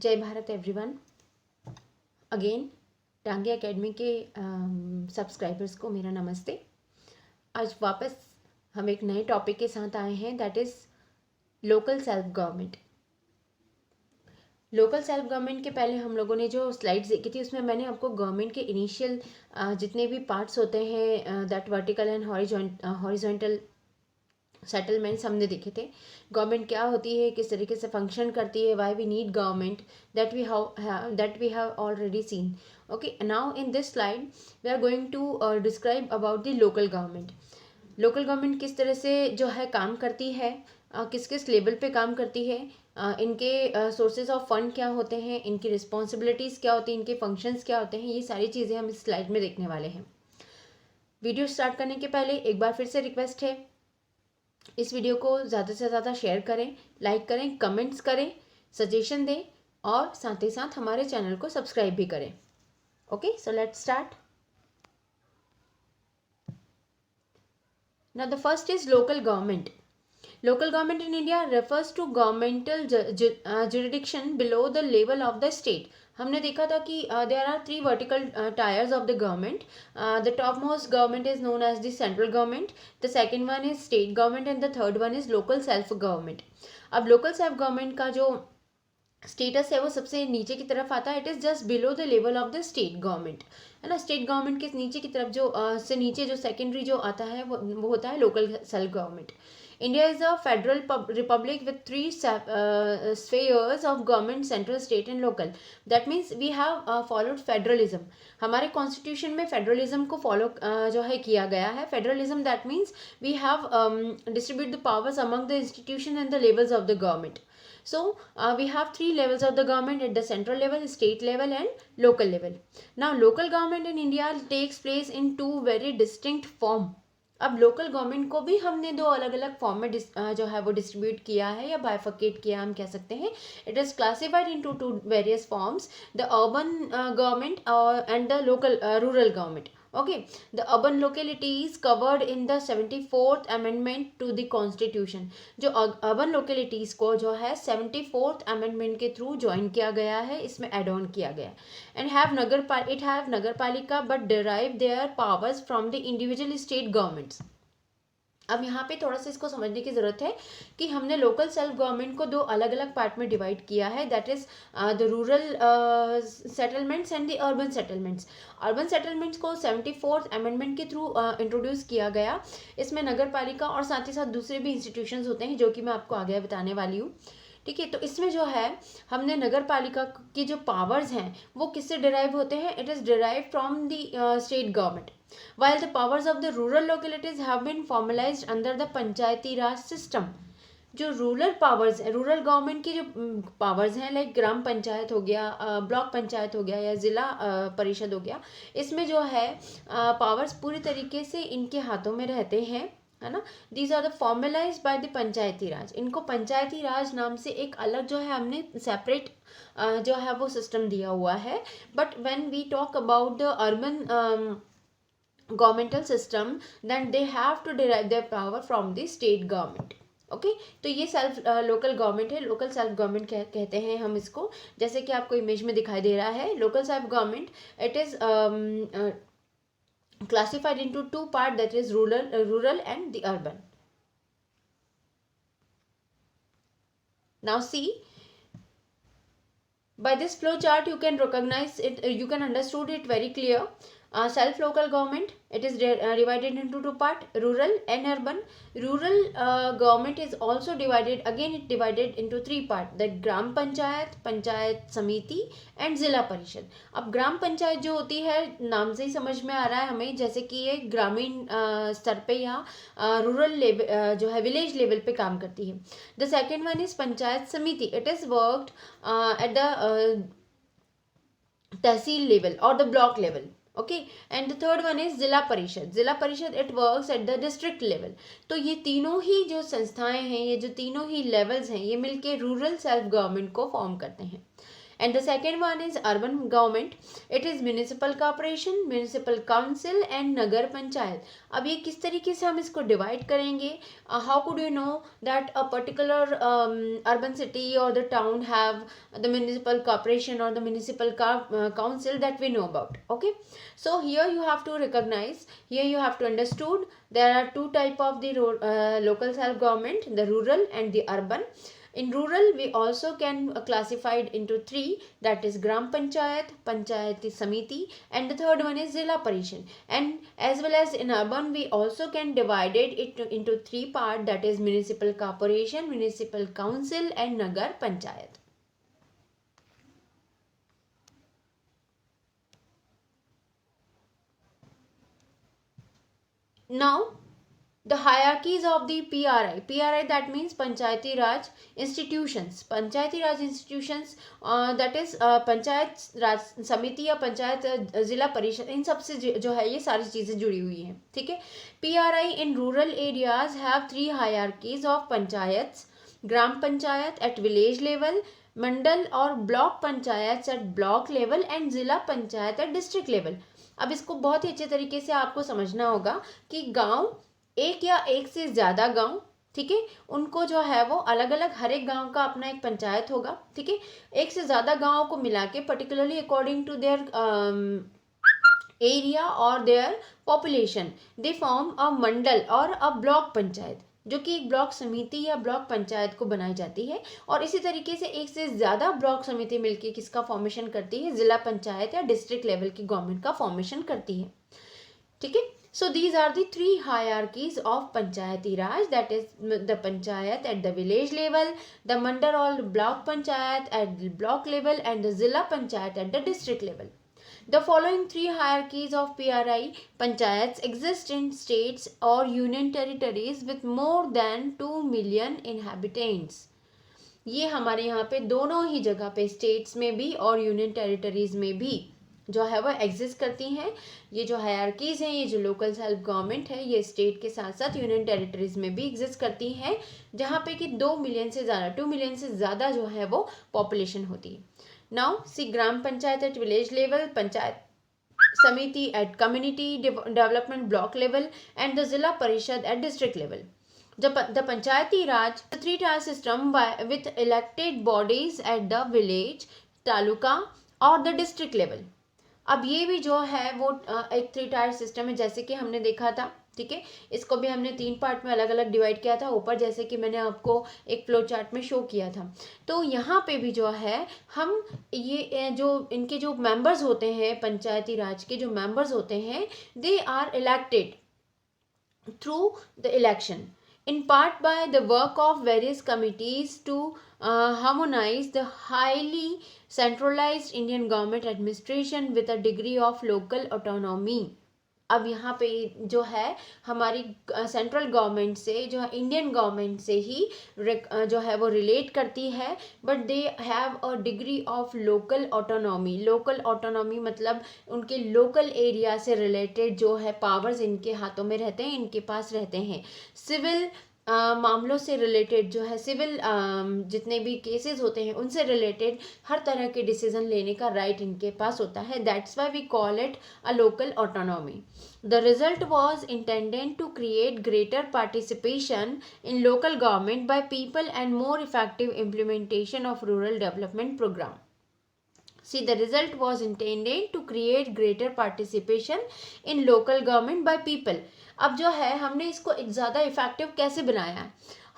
जय Bharat everyone. Again Dange academy के subscribers को मेरा नमस्ते। आज वापस हम एक नए टॉपिक के साथ आए हैं, that is local self government. Local self government के पहले हम लोगों ने जो स्लाइड्स देखी थी उसमें मैंने आपको गवर्नमेंट के इनिशियल जितने भी पार्ट्स होते हैं, that vertical and horizontal settlements हमने देखे थे। गवर्नमेंट क्या होती है, किस तरीके से फंक्शन करती है, why we need government, that we have already seen. Okay, now in this slide we are going to describe about the local government. Local government किस तरह से जो है काम करती है, किस किस लेवल पे काम करती है, इनके सोर्सेज ऑफ फंड क्या होते हैं, इनकी रिस्पॉन्सिबिलिटीज़ क्या होती हैं, इनके फंक्शंस क्या होते हैं, ये सारी चीज़ें हम इस स्लाइड में देखने वाले हैं। वीडियो स्टार्ट करने के पहले एक बार फिर से रिक्वेस्ट है, इस वीडियो को ज़्यादा से ज़्यादा शेयर करें, लाइक करें, कमेंट्स करें, सजेशन दें और साथ ही साथ हमारे चैनल को सब्सक्राइब भी करें। Okay, so let's start. Now the first is local government. Local government in India refers to governmental jurisdiction below the level of the state. हमने देखा था कि there are three vertical tiers of the government. The topmost government is known as the central government. The second one is state government and the third one is local self government. अब local self government का जो status है वो सबसे नीचे की तरफ आता है, it is just below the level of the state government, है ना। स्टेट गवर्नमेंट के नीचे की तरफ जो से नीचे जो सेकेंडरी जो आता है वो होता है local self government. India is a federal republic with three spheres of government, central, state and local. That means we have followed federalism. हमारे कॉन्स्टिट्यूशन में फेडरलिज्म को फॉलो जो है किया गया है। Federalism that means we have distribute the powers among the institution and the levels of the government. So we have three levels of the government: at the central level, state level and local level. Now local government in India takes place in two very distinct form. अब local government को भी हमने दो अलग अलग form में जो है वो डिस्ट्रीब्यूट किया है या बाइफर्केट किया हम कह सकते हैं. It is classified into two various forms: the urban government and the local rural government. Okay, the urban localities covered in the 74th amendment to the constitution. जो urban localities को जो है 74th amendment के through join किया गया है, इसमें add on किया गया. and have it have नगरपालिका but derive their powers from the individual state governments. अब यहाँ पे थोड़ा सा इसको समझने की ज़रूरत है कि हमने लोकल सेल्फ गवर्नमेंट को दो अलग अलग पार्ट में डिवाइड किया है, that is the rural settlements and the urban settlements. Urban settlements को 74th अमेंडमेंट के थ्रू इंट्रोड्यूस किया गया. इसमें नगर पालिका और साथ ही साथ दूसरे भी इंस्टीट्यूशंस होते हैं जो कि मैं आपको आगे बताने वाली हूँ. ठीक है, तो इसमें जो है हमने नगर पालिका की जो पावर्स हैं वो किससे डिराइव होते हैं? It is derive from the state government, while the powers of the rural localities have been formalized under the Panchayati Raj system. जो रूरल पावर्स है, रूरल गवर्नमेंट की जो पावर्स हैं, लाइक ग्राम पंचायत हो गया, ब्लॉक पंचायत हो गया या ज़िला परिषद हो गया, इसमें जो है पावर्स पूरी तरीके से इनके हाथों में रहते हैं, है ना. These are the formalize by the Panchayati Raj. इनको पंचायती राज नाम से एक अलग जो है हमने सेपरेट जो है वो सिस्टम दिया हुआ है. But when we talk about the urban governmental system, then they have to derive their power from the state government. Okay, तो ये सेल्फ लोकल गवर्नमेंट है. लोकल सेल्फ गवर्नमेंट कहते हैं हम इसको, जैसे कि आपको इमेज में दिखाई दे रहा है. Local self government it is classified into two part, that is rural and the urban. Now see, by this flow chart you can recognize it, you can understood it very clear. Self local government, it is divided into two part, rural and urban. Rural government is also divided, again it divided into three part, that ग्राम पंचायत, पंचायत समिति and ज़िला परिषद. अब ग्राम पंचायत जो होती है, नाम से ही समझ में आ रहा है हमें, जैसे कि ये ग्रामीण स्तर पे या रूरल लेवल जो है विलेज लेवल पे काम करती है. The second one is Panchayat Samiti. It is worked at the tehsil level और the block level. Okay, and the third one is Zila Parishad. Zila Parishad it works at the district level. तो ये तीनों ही जो संस्थाएं हैं, ये जो तीनों ही लेवल्स हैं, ये मिलके रूरल सेल्फ गवर्नमेंट को फॉर्म करते हैं. And the second one is urban government. It is municipal corporation, municipal council and nagar panchayat. अब ये किस तरीके से हम इसको डिवाइड करेंगे? How could you know that a particular urban city or the town have the municipal corporation or the municipal council that we know about? Okay, so here you have to recognize, here you have to understood there are two type of the local self government, the rural and the urban. In rural, we also can classified into three, that is Gram Panchayat, Panchayati Samiti, and the third one is Zilla Parishad. And as well as in urban, we also can divide it into three part, that is Municipal Corporation, Municipal Council, and Nagar Panchayat. Now, the hierarchies of the PRI, that means Panchayati Raj institutions. Panchayati Raj institutions, that is panchayat राज समिति या पंचायत जिला परिषद, इन सब से जो है ये सारी चीज़ें जुड़ी हुई हैं. ठीक है. PRI in rural areas have three hierarchies of panchayats: gram panchayat at village level, मंडल और block panchayat at block level, and जिला पंचायत at district level. अब इसको बहुत ही अच्छे तरीके से आपको समझना होगा कि गांव एक या एक से ज़्यादा गांव, ठीक है, उनको जो है वो अलग अलग, हर एक गांव का अपना एक पंचायत होगा. ठीक है. एक से ज़्यादा गांवों को मिला के particularly according to their area और their population they form a mandal और अ ब्लॉक पंचायत, जो कि एक ब्लॉक समिति या ब्लॉक पंचायत को बनाई जाती है. और इसी तरीके से एक से ज़्यादा ब्लॉक समिति मिलके किसका फॉर्मेशन करती है? जिला पंचायत या डिस्ट्रिक्ट लेवल की गवर्नमेंट का फॉर्मेशन करती है. ठीक है. So these are the three hierarchies of Panchayati Raj, that is the Panchayat at the village level, the Mandal or block Panchayat at the block level, and the Zilla Panchayat at the district level. The following three hierarchies of PRI Panchayats exist in states or union territories with more than 2 million inhabitants. ये हमारे यहाँ पे दोनों ही जगह पे, states में भी और यूनियन टेरिटरीज में भी जो है वो एग्जिस्ट करती हैं. ये जो हायरार्कीज़ हैं, ये जो लोकल सेल्फ गवर्नमेंट है, ये स्टेट के साथ साथ यूनियन टेरिटरीज में भी एग्जिस्ट करती हैं, जहाँ पे कि 2 मिलियन से ज़्यादा, 2 मिलियन से ज़्यादा जो है वो पॉपुलेशन होती है. Now see Gram Panchayat at village level, Panchayat Samiti at community development block level, and the Zila Parishad at district level. The Panchayati Raj, the three-tier system with elected bodies at the village, taluka और the district level. अब ये भी जो है वो एक 3-tier system है, जैसे कि हमने देखा था. ठीक है. इसको भी हमने 3 पार्ट में अलग अलग डिवाइड किया था ऊपर, जैसे कि मैंने आपको एक फ्लो चार्ट में शो किया था. तो यहाँ पे भी जो है हम ये जो इनके जो मेंबर्स होते हैं, पंचायती राज के जो मेंबर्स होते हैं, they are elected through the election in part by the work of various committees to harmonize the highly centralized Indian government administration with a degree of local autonomy. अब यहाँ पे जो है हमारी सेंट्रल गवर्नमेंट से, जो है इंडियन गवर्नमेंट से ही जो है वो रिलेट करती है, but they have a degree of local autonomy. Local autonomy मतलब उनके लोकल एरिया से रिलेटेड जो है पावर्स इनके हाथों में रहते हैं, इनके पास रहते हैं. सिविल मामलों से रिलेटेड जो है, सिविल जितने भी केसेस होते हैं उनसे रिलेटेड हर तरह के डिसीजन लेने का राइट इनके पास होता है. That's why we call it a local autonomy. The result was intended to create greater participation in local government by people and more effective implementation of rural development program. See, the result was intended to create greater participation in local government by people. अब जो है हमने इसको ज़्यादा effective कैसे बनाया है?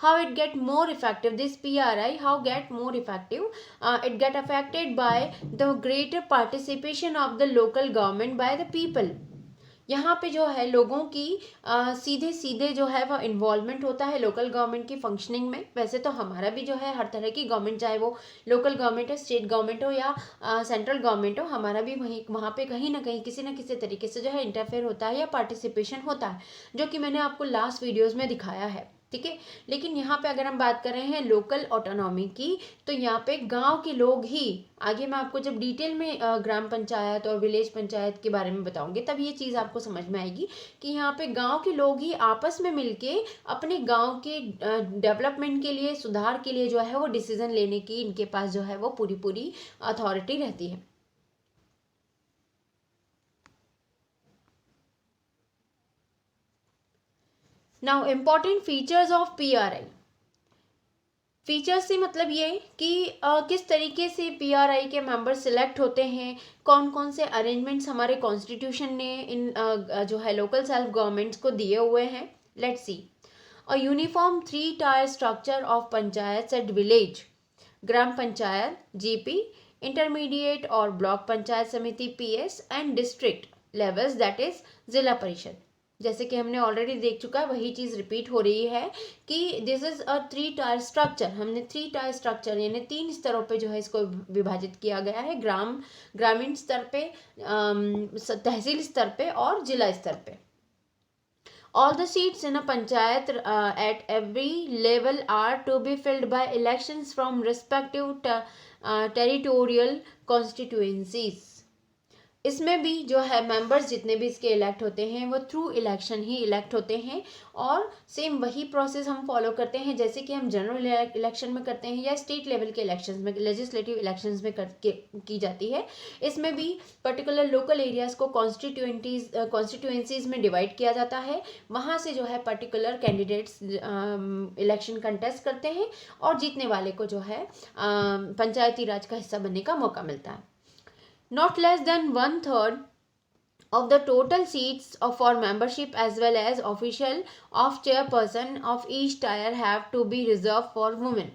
How it get more effective? This PRI how get more effective? It get affected by the greater participation of the local government by the people. यहाँ पे जो है लोगों की सीधे सीधे जो है वो इन्वॉल्वमेंट होता है लोकल गवर्नमेंट की फंक्शनिंग में. वैसे तो हमारा भी जो है हर तरह की गवर्नमेंट, चाहे वो लोकल गवर्नमेंट हो, स्टेट गवर्नमेंट हो या सेंट्रल गवर्नमेंट हो, हमारा भी वहाँ पे कहीं ना कहीं किसी न किसी तरीके से जो है इंटरफेयर होता है या पार्टिसिपेशन होता है, जो कि मैंने आपको लास्ट वीडियोज़ में दिखाया है. ठीक है। लेकिन यहाँ पे अगर हम बात कर रहे हैं लोकल ऑटोनॉमी की, तो यहाँ पे गांव के लोग ही, आगे मैं आपको जब डिटेल में ग्राम पंचायत और विलेज पंचायत के बारे में बताऊंगी तब ये चीज़ आपको समझ में आएगी कि यहाँ पे गांव के लोग ही आपस में मिलके अपने गांव के डेवलपमेंट के लिए, सुधार के लिए जो है वो डिसीजन लेने की इनके पास जो है वो पूरी पूरी अथॉरिटी रहती है। Now important features of PRI. Features से मतलब ये कि किस तरीके से पीआरआई के मेंबर सिलेक्ट होते हैं, कौन कौन से अरेंजमेंट्स हमारे कॉन्स्टिट्यूशन ने इन जो है लोकल सेल्फ गवर्नमेंट्स को दिए हुए हैं। Let's see. A uniform 3-tier structure of panchayat at village, gram panchayat GP, intermediate और ब्लॉक पंचायत समिति PS and district levels that is Zila परिषद। जैसे कि हमने ऑलरेडी देख चुका है, वही चीज़ रिपीट हो रही है कि this is a 3-tier structure. हमने 3-tier स्ट्रक्चर यानी 3 स्तरों पे जो है इसको विभाजित किया गया है, ग्रामीण स्तर पे, तहसील स्तर पे और जिला स्तर पे। All the seats in a panchayat at every level are to be filled by elections from respective territorial constituencies. इसमें भी जो है मेंबर्स जितने भी इसके इलेक्ट होते हैं वो थ्रू इलेक्शन ही इलेक्ट होते हैं, और सेम वही प्रोसेस हम फॉलो करते हैं जैसे कि हम जनरल इलेक्शन में करते हैं या स्टेट लेवल के इलेक्शंस में, लेजिस्लेटिव इलेक्शंस में की जाती है। इसमें भी पर्टिकुलर लोकल एरियाज़ को कॉन्स्टिट्यूएंसीज में डिवाइड किया जाता है। वहाँ से जो है पर्टिकुलर कैंडिडेट्स इलेक्शन कंटेस्ट करते हैं और जीतने वाले को जो है पंचायती राज का हिस्सा बनने का मौका मिलता है। Not less than 1/3 of the total seats for membership as well as official of chairperson of each tier have to be reserved for women.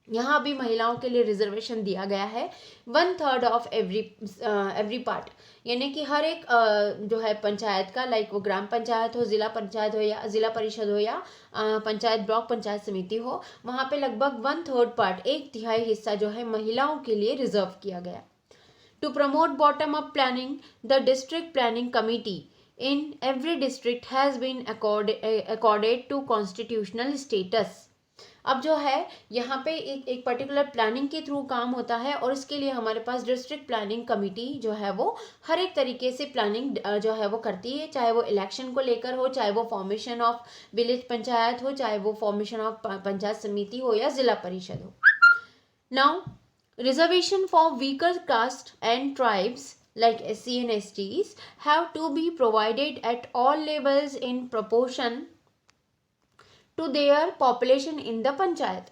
यहाँ भी महिलाओं के लिए रिजर्वेशन दिया गया है 1/3 ऑफ एवरी पार्ट, यानी कि हर एक जो है पंचायत का, लाइक वो ग्राम पंचायत हो, जिला पंचायत हो या जिला परिषद हो या पंचायत ब्लॉक पंचायत समिति हो, वहाँ पे लगभग 1/3 पार्ट, 1/3 हिस्सा जो है महिलाओं के लिए रिजर्व किया गया। To promote bottom-up planning, the district planning committee in every district has been accorded to constitutional status. अब जो है यहाँ पे एक पर्टिकुलर प्लानिंग के थ्रू काम होता है और इसके लिए हमारे पास डिस्ट्रिक्ट प्लानिंग कमेटी जो है वो हर एक तरीके से प्लानिंग जो है वो करती है, चाहे वो इलेक्शन को लेकर हो, चाहे वो फॉर्मेशन ऑफ विलेज पंचायत हो, चाहे वो फॉर्मेशन ऑफ पंचायत समिति हो या जिला परिषद हो। Now reservation for weaker caste and tribes like SC and STs have to be provided at all levels in proportion to their population in the panchayat.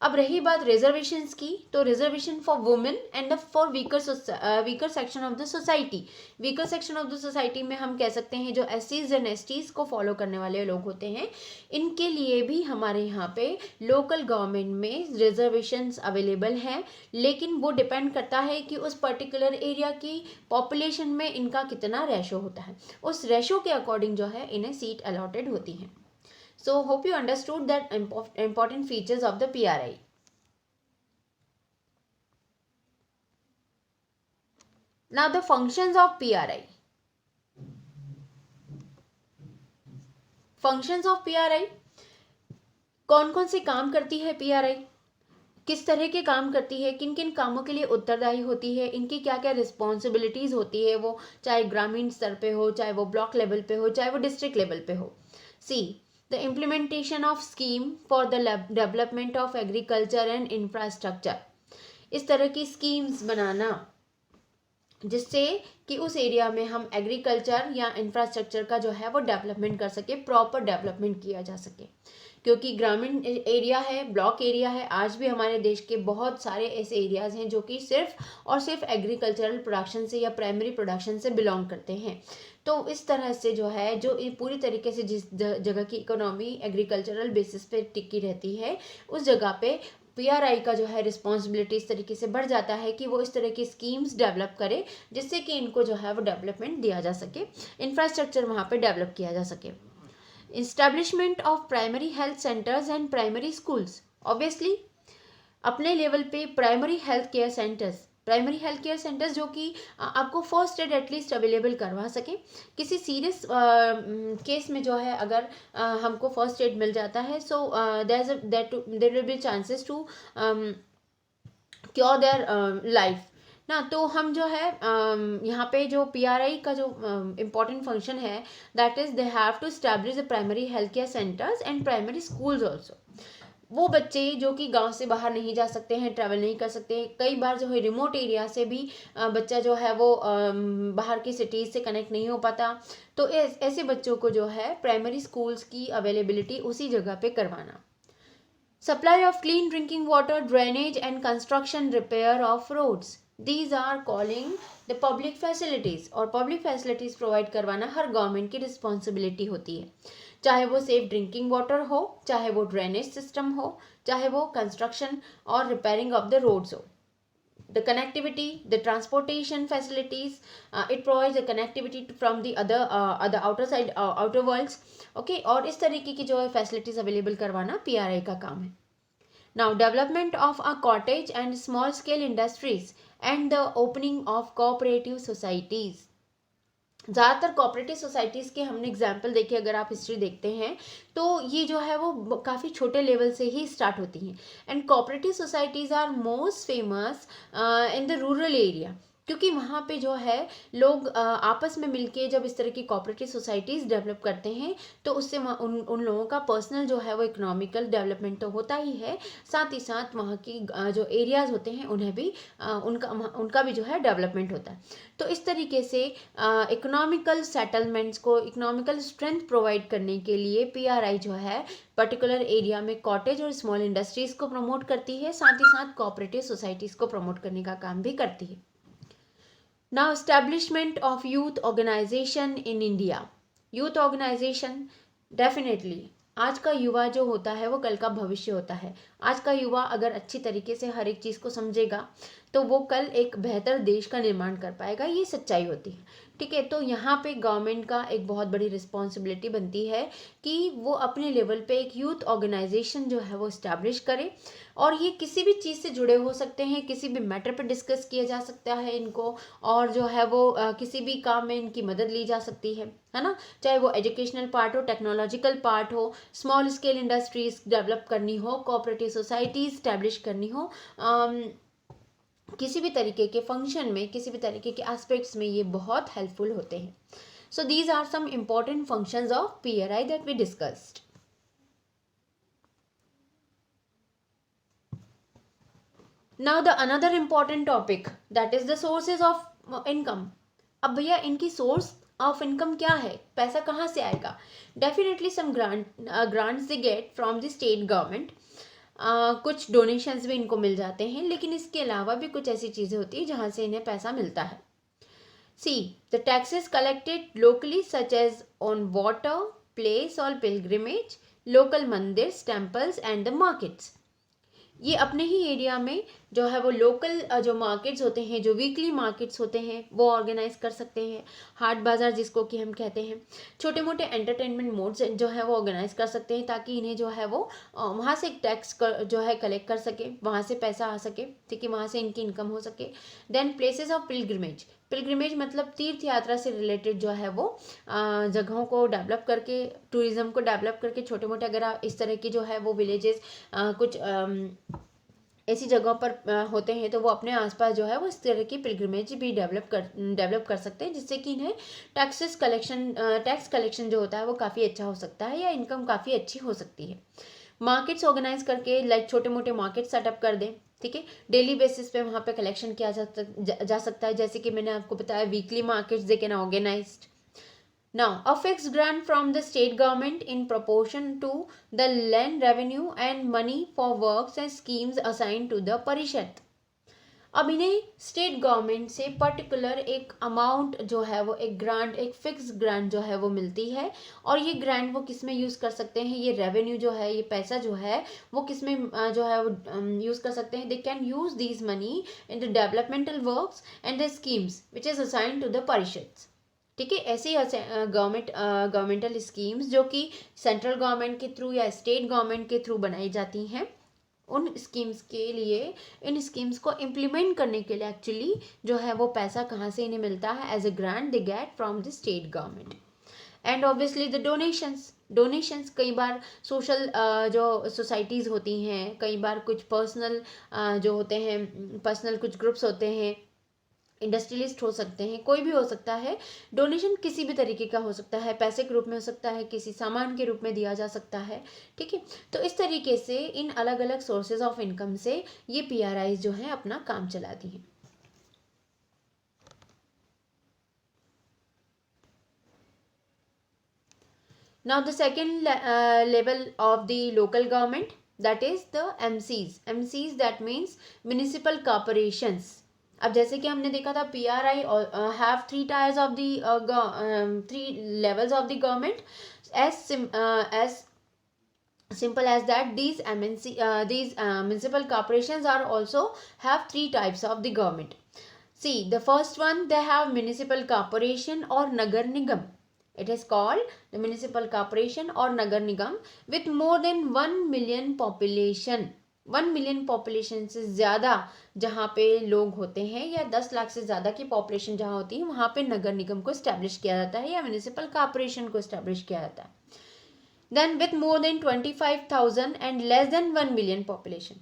अब रही बात रिजर्वेशंस की, तो reservation for women and for weaker section of the society. Weaker section of the society में हम कह सकते हैं जो एससीज एंड एसटीज को फॉलो करने वाले लोग होते हैं, इनके लिए भी हमारे यहाँ पे लोकल गवर्नमेंट में रिजर्वेशंस अवेलेबल हैं, लेकिन वो डिपेंड करता है कि उस पर्टिकुलर एरिया की पॉपुलेशन में इनका कितना रेशो होता है, उस रेशो के अकॉर्डिंग जो है इन्हें सीट अलॉटेड होती हैं। So hope you understood that important features of the PRI. Now the functions of PRI. Functions of PRI, कौन कौन से काम करती है PRI, किस तरह के काम करती है, किन किन कामों के लिए उत्तरदायी होती है, इनकी क्या क्या रिस्पॉन्सिबिलिटीज़ होती है, वो चाहे ग्रामीण स्तर पे हो, चाहे वो ब्लॉक लेवल पे हो, चाहे वो डिस्ट्रिक्ट लेवल पे हो। सी the implementation of scheme for the development of agriculture and infrastructure, इस तरह की स्कीम्स बनाना जिससे कि उस एरिया में हम एग्रीकल्चर या इंफ्रास्ट्रक्चर का जो है वो डेवलपमेंट कर सके, प्रॉपर डेवलपमेंट किया जा सके, क्योंकि ग्रामीण एरिया है, ब्लॉक एरिया है, आज भी हमारे देश के बहुत सारे ऐसे एरियाज़ हैं जो कि सिर्फ और सिर्फ एग्रीकल्चरल प्रोडक्शन से या प्राइमरी प्रोडक्शन से बिलोंग करते हैं। तो इस तरह से जो है जो पूरी तरीके से जिस जगह की इकोनॉमी एग्रीकल्चरल बेसिस पे टिकी रहती है, उस जगह पे पीआरआई का जो है रिस्पॉन्सिबिलिटी इस तरीके से बढ़ जाता है कि वो इस तरह की स्कीम्स डेवलप करे जिससे कि इनको जो है वो डेवलपमेंट दिया जा सके, इंफ्रास्ट्रक्चर वहाँ पे डेवलप किया जा सके। Establishment of primary health centres and primary schools, obviously अपने लेवल पे primary health care centres, primary health care centres जो कि आपको फर्स्ट एड एटलीस्ट अवेलेबल करवा सकें। किसी सीरियस केस में जो है अगर हमको फर्स्ट एड मिल जाता है, so there will be chances to cure their life ना। तो हम जो है यहाँ पे जो PRI का जो इम्पोर्टेंट फंक्शन है, that is they have to establish the primary health care centres and primary schools also. वो बच्चे जो कि गांव से बाहर नहीं जा सकते हैं, ट्रैवल नहीं कर सकते, कई बार जो है रिमोट एरिया से भी बच्चा जो है वो बाहर की सिटीज़ से कनेक्ट नहीं हो पाता, तो ऐसे बच्चों को जो है प्राइमरी स्कूल्स की अवेलेबिलिटी उसी जगह पे करवाना। Supply of clean drinking water, drainage and construction repair of roads. These are calling the public facilities, और public facilities provide करवाना हर गवर्नमेंट की रिस्पॉन्सिबिलिटी होती है, चाहे वो सेफ ड्रिंकिंग वाटर हो, चाहे वो ड्रेनेज सिस्टम हो, चाहे वो कंस्ट्रक्शन और रिपेयरिंग ऑफ द रोड्स हो। The connectivity, the transportation facilities, it provides the connectivity from the other outer side, outer worlds, okay, और इस तरीके की जो है facilities available करवाना PRI का काम है। Now, development of a cottage and small scale industries and the opening of cooperative societies. ज़्यादातर कोऑपरेटिव सोसाइटीज़ के हमने एग्जाम्पल देखे, अगर आप हिस्ट्री देखते हैं तो ये जो है वो काफ़ी छोटे लेवल से ही स्टार्ट होती हैं। And cooperative societies are most famous in the rural area, क्योंकि वहाँ पे जो है लोग आपस में मिलके जब इस तरह की कोऑपरेटिव सोसाइटीज़ डेवलप करते हैं तो उससे उन लोगों का पर्सनल जो है वो इकोनॉमिकल डेवलपमेंट तो होता ही है, साथ ही साथ वहाँ की जो एरियाज़ होते हैं उन्हें भी उनका भी जो है डेवलपमेंट होता है। तो इस तरीके से इकोनॉमिकल सेटलमेंट्स को, इकोनॉमिकल स्ट्रेंथ प्रोवाइड करने के लिए PRI जो है पर्टिकुलर एरिया में कॉटेज और स्मॉल इंडस्ट्रीज़ को प्रमोट करती है, साथ ही साथ कोऑपरेटिव सोसाइटीज़ को प्रमोट करने का काम भी करती है। Now, establishment of youth organization in India. Youth organization, definitely आज का युवा जो होता है वो कल का भविष्य होता है। आज का युवा अगर अच्छी तरीके से हर एक चीज़ को समझेगा तो वो कल एक बेहतर देश का निर्माण कर पाएगा, ये सच्चाई होती है। ठीक है, तो यहाँ पे गवर्नमेंट का एक बहुत बड़ी रिस्पॉन्सिबिलिटी बनती है कि वो अपने लेवल पे एक यूथ ऑर्गेनाइजेशन जो है वो इस्टेब्लिश करे, और ये किसी भी चीज़ से जुड़े हो सकते हैं, किसी भी मैटर पे डिस्कस किया जा सकता है इनको, और जो है वो किसी भी काम में इनकी मदद ली जा सकती है ना, चाहे वो एजुकेशनल पार्ट हो, टेक्नोलॉजिकल पार्ट हो, स्मॉल स्केल इंडस्ट्रीज डेवलप करनी हो, कोऑपरेटिव सोसाइटीज इस्टेब्लिश करनी हो, किसी भी तरीके के फंक्शन में, किसी भी तरीके के एस्पेक्ट्स में ये बहुत हेल्पफुल होते हैं। So these are some important functions of PRI that we discussed. Now the another important topic that is the sources of income. अब भैया इनकी सोर्स ऑफ इनकम क्या है, पैसा कहाँ से आएगा? Definitely some grants they get from the state government, कुछ डोनेशंस भी इनको मिल जाते हैं, लेकिन इसके अलावा भी कुछ ऐसी चीज़ें होती है जहाँ से इन्हें पैसा मिलता है। See the taxes collected locally such as on water, place और पिलग्रिमेज, लोकल मंदिर, टेम्पल्स एंड द मार्केट्स। ये अपने ही एरिया में जो है वो लोकल जो मार्केट्स होते हैं, जो वीकली मार्केट्स होते हैं, वो ऑर्गेनाइज कर सकते हैं। हाट बाज़ार जिसको कि हम कहते हैं, छोटे मोटे एंटरटेनमेंट मोड्स जो है वो ऑर्गेनाइज कर सकते हैं, ताकि इन्हें जो है वो वहाँ से टैक्स जो है कलेक्ट कर सके, वहाँ से पैसा आ सके, ठीक है, वहाँ से इनकी इनकम हो सके। Then places of pilgrimage, pilgrimage मतलब तीर्थ यात्रा से रिलेटेड जो है वो जगहों को डेवलप करके, टूरिज़्म को डेवलप करके, छोटे मोटे अगर इस तरह की जो है वो विलेजेस कुछ ऐसी जगहों पर होते हैं तो वो अपने आसपास जो है वो इस तरह की पिलग्रिमेज भी डेवलप कर सकते हैं, जिससे कि इन्हें टैक्स कलेक्शन जो होता है वो काफ़ी अच्छा हो सकता है, या इनकम काफ़ी अच्छी हो सकती है। मार्केट्स ऑर्गेनाइज करके, लाइक छोटे मोटे मार्केट सेटअप कर दें, ठीक है, डेली बेसिस पे वहाँ पे कलेक्शन किया जा सकता है, जैसे कि मैंने आपको बताया weekly markets they can organised. Now, a fixed grant from the state government in proportion to the land revenue and money for works and schemes assigned to the parishad. अब इन्हें स्टेट गवर्नमेंट से particular एक amount जो है वो एक grant, एक fix grant जो है वो मिलती है, और ये ग्रांट वो किस में यूज़ कर सकते हैं, ये रेवेन्यू जो है, ये पैसा जो है वो किस में जो है वो यूज़ कर सकते हैं। They can use this money in the developmental works and the schemes which is assigned to the parishads. ठीक है, ऐसी गवर्नमेंटल स्कीम्स जो कि सेंट्रल गवर्नमेंट के थ्रू या स्टेट गवर्नमेंट के थ्रू बनाई जाती हैं, उन स्कीम्स के लिए, इन स्कीम्स को इम्प्लीमेंट करने के लिए एक्चुअली जो है वो पैसा कहाँ से इन्हें मिलता है, as a grant they get from the state government. And obviously the donations कई बार सोशल जो सोसाइटीज़ होती हैं, कई बार कुछ पर्सनल जो होते हैं, पर्सनल कुछ ग्रुप्स होते हैं, इंडस्ट्रियलिस्ट हो सकते हैं, कोई भी हो सकता है. डोनेशन किसी भी तरीके का हो सकता है, पैसे के रूप में हो सकता है, किसी सामान के रूप में दिया जा सकता है. ठीक है, तो इस तरीके से इन अलग अलग सोर्सेज ऑफ इनकम से ये PRIs जो है अपना काम चलाती हैं. Now the second level of the local government, that is the MCs. MCs that means municipal corporations. अब जैसे कि हमने देखा था PRI have three tiers of the three levels of the government. As simple as that, these municipal corporations are also have three types of the government. See, the first one, they have municipal corporation or Nagar Nigam. It is called the municipal corporation or Nagar Nigam with more than 1 million population. 1 million population से ज़्यादा जहाँ पे लोग होते हैं, या 10 लाख से ज़्यादा की पॉपुलेशन जहाँ होती है, वहाँ पे नगर निगम को इस्टेब्लिश किया जाता है या म्यूनिसिपल कॉर्पोरेशन को इस्टेब्लिश किया जाता है. Then with more than 25,000 and less than 1 million population,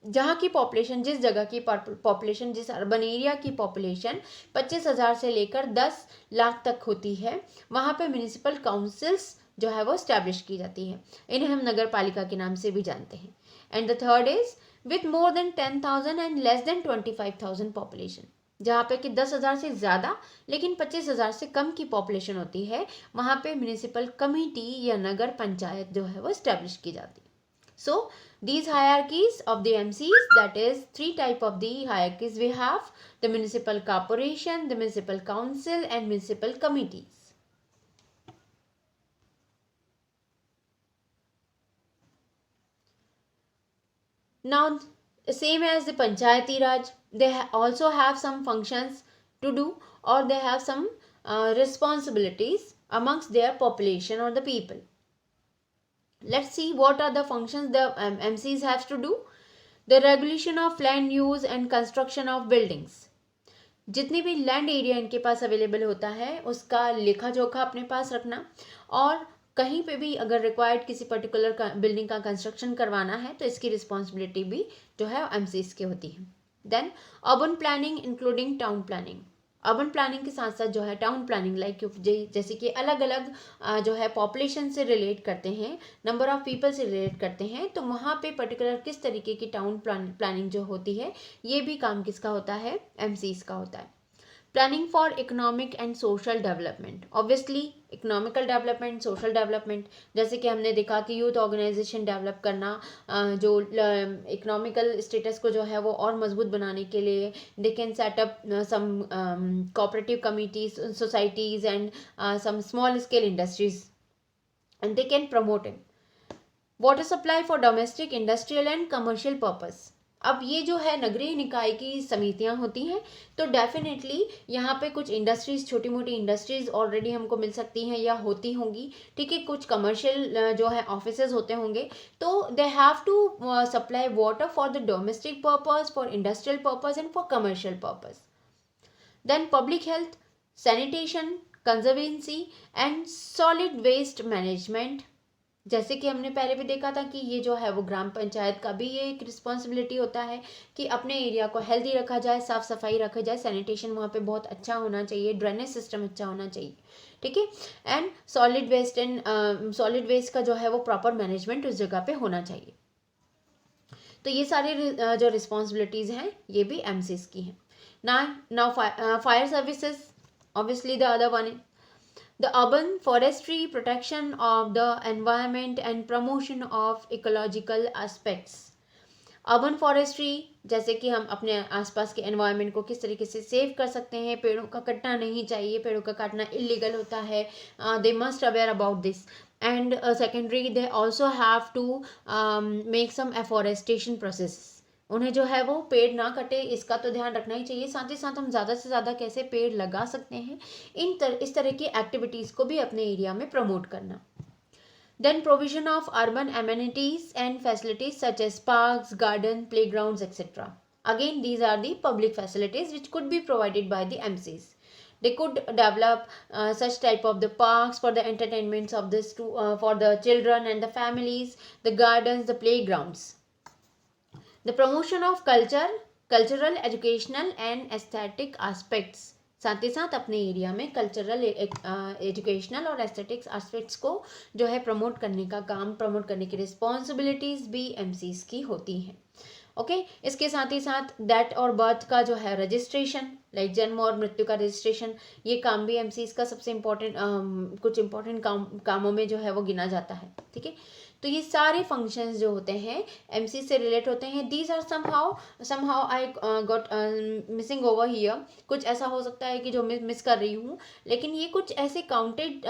जहाँ की पॉपुलेशन, जिस जगह की पॉपुलेशन, जिस अर्बन एरिया की पॉपुलेशन 25,000 से लेकर 10 लाख तक होती है, वहाँ पे म्यूनिसिपल काउंसिल्स जो है वो स्टैब्लिश की जाती है. इन्हें हम नगर पालिका के नाम से भी जानते हैं. And the third is with more then 10,000 and less then 25,000 population, जहाँ पे कि 10,000 से ज़्यादा लेकिन 25,000 से कम की पॉपुलेशन होती है, वहाँ पे म्यूनिसिपल कमेटी या नगर पंचायत जो है वो स्टैब्लिश की जाती है. So these hierarchies of the MCs, that is three type of the hierarchies we have: the municipal corporation, the municipal council and municipal committees. Now same as the Panchayati Raj, they also have some functions to do, or they have some responsibilities amongst their population or the people. Let's see what are the functions the MCs have to do. The regulation of land use and construction of buildings. जितनी भी land area इनके पास available होता है उसका लेखा जोखा अपने पास रखना, और कहीं पे भी अगर रिक्वायर्ड किसी पर्टिकुलर बिल्डिंग का कंस्ट्रक्शन करवाना है तो इसकी रिस्पॉन्सिबिलिटी भी जो है MCs की होती है. Then urban planning including town planning. Urban planning के साथ साथ जो है टाउन प्लानिंग, लाइक जैसे कि अलग अलग जो है पॉपुलेशन से रिलेट करते हैं, नंबर ऑफ पीपल से रिलेट करते हैं, तो वहाँ पे पर्टिकुलर किस तरीके की टाउन प्लानिंग जो होती है, ये भी काम किसका होता है, MCs का होता है. Planning for economic and social development. Obviously economical development, social development, जैसे कि हमने देखा कि यूथ ऑर्गेनाइजेशन डेवलप करना, जो इकोनॉमिकल स्टेटस को जो है वो और मजबूत बनाने के लिए they can set up some cooperative committees, societies and some small scale industries and they can promote it. Water supply for domestic, industrial and commercial purpose. अब ये जो है नगरीय निकाय की समितियां होती हैं, तो डेफिनेटली यहाँ पे कुछ इंडस्ट्रीज, छोटी मोटी इंडस्ट्रीज ऑलरेडी हमको मिल सकती हैं या होती होंगी. ठीक है, कुछ कमर्शियल जो है ऑफिसेज होते होंगे, तो they have to supply water for the domestic purpose, for industrial purpose and for commercial purpose. Then public health, sanitation, conservancy and solid waste management. जैसे कि हमने पहले भी देखा था कि ये जो है वो ग्राम पंचायत का भी ये एक रिस्पॉन्सिबिलिटी होता है कि अपने एरिया को हेल्दी रखा जाए, साफ सफाई रखा जाए, सैनिटेशन वहाँ पे बहुत अच्छा होना चाहिए, ड्रेनेज सिस्टम अच्छा होना चाहिए. ठीक है, एंड सॉलिड वेस्ट का जो है वो प्रॉपर मैनेजमेंट उस जगह पे होना चाहिए. तो ये सारे जो रिस्पॉन्सिबिलिटीज़ हैं ये भी MCs की हैं. Now fire services, obviously the other one. The urban forestry, protection of the environment and promotion of ecological aspects. Urban forestry, जैसे कि हम अपने आसपास के एनवायरनमेंट को किस तरीके से सेव कर सकते हैं, पेड़ों का कटना नहीं चाहिए, पेड़ों का काटना इलीगल होता है, they must aware about this. And secondary, they also have to make some afforestation process. उन्हें जो है वो पेड़ ना कटे इसका तो ध्यान रखना ही चाहिए. साथ ही साथ हम ज़्यादा से ज़्यादा कैसे पेड़ लगा सकते हैं, इस तरह की एक्टिविटीज़ को भी अपने एरिया में प्रमोट करना. Then provision of urban amenities and facilities such as parks, garden, playgrounds, etc. Again, these are the public facilities which could be provided by the MCs. They could develop such type of the parks for the entertainments of the for the children and the families, the gardens, the playgrounds. The promotion of culture, cultural, educational and aesthetic aspects. साथ ही साथ अपने area में cultural, educational और aesthetics aspects को जो है promote करने का काम, प्रमोट करने की रिस्पॉन्सिबिलिटीज़ भी एमसीज की होती हैं. ओके इसके साथ ही साथ डेट और बर्थ का जो है रजिस्ट्रेशन, लाइक जन्म और मृत्यु का रजिस्ट्रेशन, ये काम भी एमसीज का सबसे इम्पोर्टेंट कुछ इम्पोर्टेंट कामों में जो है वो गिना जाता है. ठीक है, तो ये सारे फंक्शंस जो होते हैं एमसी से रिलेट होते हैं. These are somehow I got missing over here. कुछ ऐसा हो सकता है कि जो मिस कर रही हूँ, लेकिन ये कुछ ऐसे counted,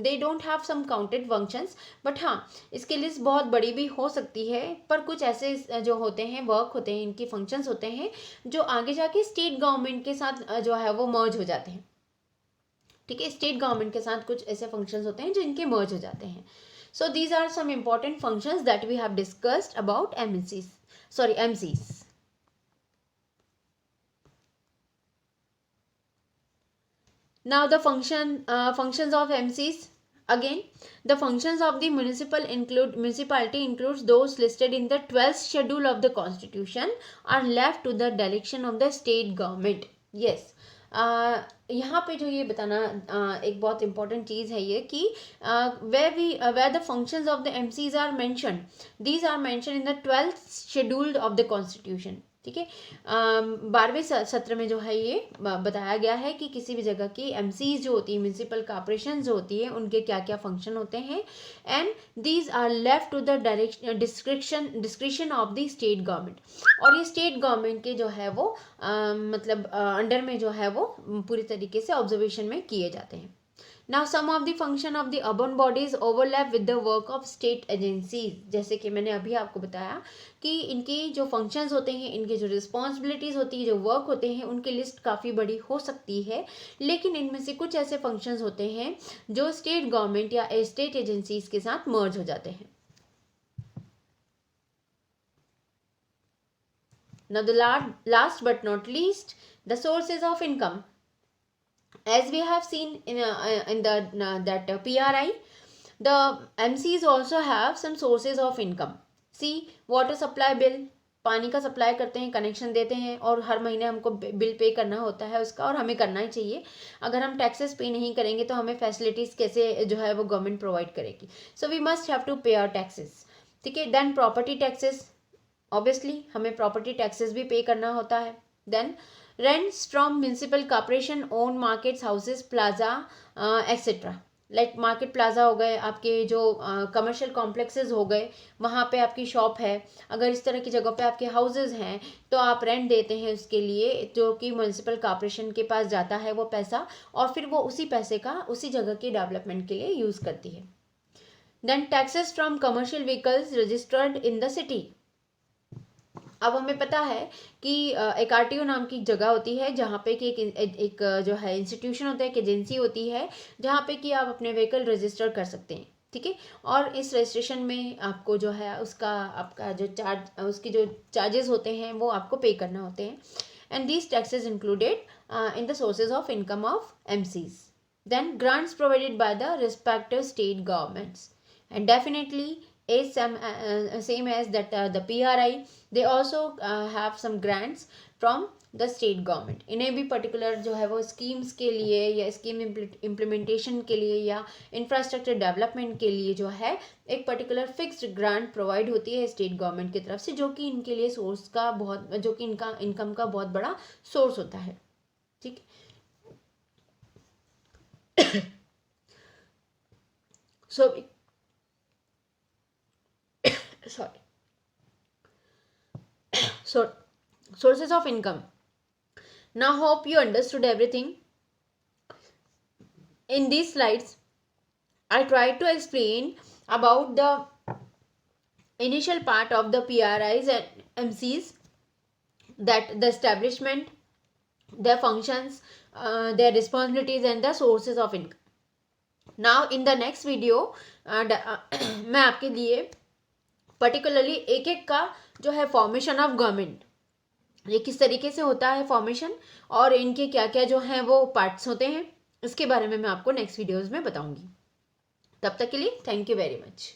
they don't have some counted functions, but हाँ इसकी लिस्ट बहुत बड़ी भी हो सकती है. पर कुछ ऐसे जो होते हैं वर्क होते हैं, इनकी फंक्शंस होते हैं जो आगे जाके स्टेट गवर्नमेंट के साथ जो है वो मर्ज हो जाते हैं. ठीक है, स्टेट गवर्नमेंट के साथ कुछ ऐसे फंक्शंस होते हैं जो इनके मर्ज हो जाते हैं. So these are some important functions that we have discussed about MCs. Now the functions of MCs. Again, the functions of the municipality includes those listed in the 12th schedule of the constitution are left to the direction of the state government. Yes. यहाँ पे जो ये बताना एक बहुत important चीज़ है ये कि where the functions of the MCs are mentioned, these are mentioned in the 12th schedule of the constitution. ठीक है, 12वें सत्र में जो है ये बताया गया है कि किसी भी जगह की एमसीज जो होती है, म्यूनसिपल कॉर्पोरेशन जो होती है, उनके क्या क्या फंक्शन होते हैं. And these are left to the description of the state government. और ये स्टेट गवर्नमेंट के जो है वो मतलब अंडर में जो है वो पूरी तरीके से ऑब्जर्वेशन में किए जाते हैं. Now some of the function of the urban bodies overlap with the work of state agencies. जैसे कि मैंने अभी आपको बताया कि इनकी जो functions होते हैं, इनकी जो responsibilities होती है, जो work होते हैं, उनकी लिस्ट काफ़ी बड़ी हो सकती है, लेकिन इनमें से कुछ ऐसे functions होते हैं जो state government या state agencies के साथ merge हो जाते हैं. Now the last but not least, the sources of income. As we have seen in that PRI, the MCs also have some sources of income. See, water supply bill, पानी का supply करते हैं, connection देते हैं और हर महीने हमको bill pay करना होता है उसका, और हमें करना ही चाहिए. अगर हम टैक्सेस पे नहीं करेंगे तो हमें फैसिलिटीज़ कैसे जो है वो गवर्नमेंट प्रोवाइड करेगी. So we must have to pay our taxes. ठीक है, देन प्रॉपर्टी टैक्सेस, ऑब्वियसली हमें प्रॉपर्टी टैक्सेस भी पे करना होता है. Then rents from municipal corporation own markets, houses, plaza, etc. Like market plaza हो गए, आपके जो कमर्शियल कॉम्प्लेक्सेस हो गए, वहाँ पे आपकी शॉप है. अगर इस तरह की जगह पे आपके हाउसेज हैं तो आप रेंट देते हैं उसके लिए, जो कि म्यूनसिपल कॉर्पोरेशन के पास जाता है वो पैसा, और फिर वो उसी पैसे का उसी जगह के डेवलपमेंट के लिए यूज़ करती है. Then taxes from commercial vehicles registered in the city. अब हमें पता है कि एक आरटीओ नाम की जगह होती है जहाँ पे कि एक जो है इंस्टीट्यूशन होता है, एक एजेंसी होती है जहाँ पे कि आप अपने व्हीकल रजिस्टर कर सकते हैं. ठीक है, और इस रजिस्ट्रेशन में आपको जो है उसका आपका जो उसकी जो चार्जेस होते हैं वो आपको पे करना होते हैं. And these taxes included in the sources of income of MCs. Then grants provided by the respective state governments, and definitely is same as that the PRI, they also have some grants from the state government. इन्हें भी particular जो है वो schemes के लिए या scheme implementation के लिए या इंफ्रास्ट्रक्चर डेवलपमेंट के लिए जो है एक पर्टिकुलर फिक्स्ड ग्रांट प्रोवाइड होती है स्टेट गवर्नमेंट की तरफ से, जो कि इनके लिए सोर्स का बहुत, जो कि इनका इनकम का बहुत बड़ा सोर्स होता है. ठीक, सो sorry so sources of income. Now hope you understood everything. In these slides I tried to explain about the initial part of the PRIs and MCs, that the establishment, their functions, their responsibilities and the sources of income. Now in the next video मैं आपके लिए particularly एक एक का जो है formation of government, ये किस तरीके से होता है फॉर्मेशन, और इनके क्या क्या जो हैं वो पार्ट्स होते हैं, इसके बारे में मैं आपको नेक्स्ट वीडियोज़ में बताऊंगी। तब तक के लिए थैंक यू वेरी मच।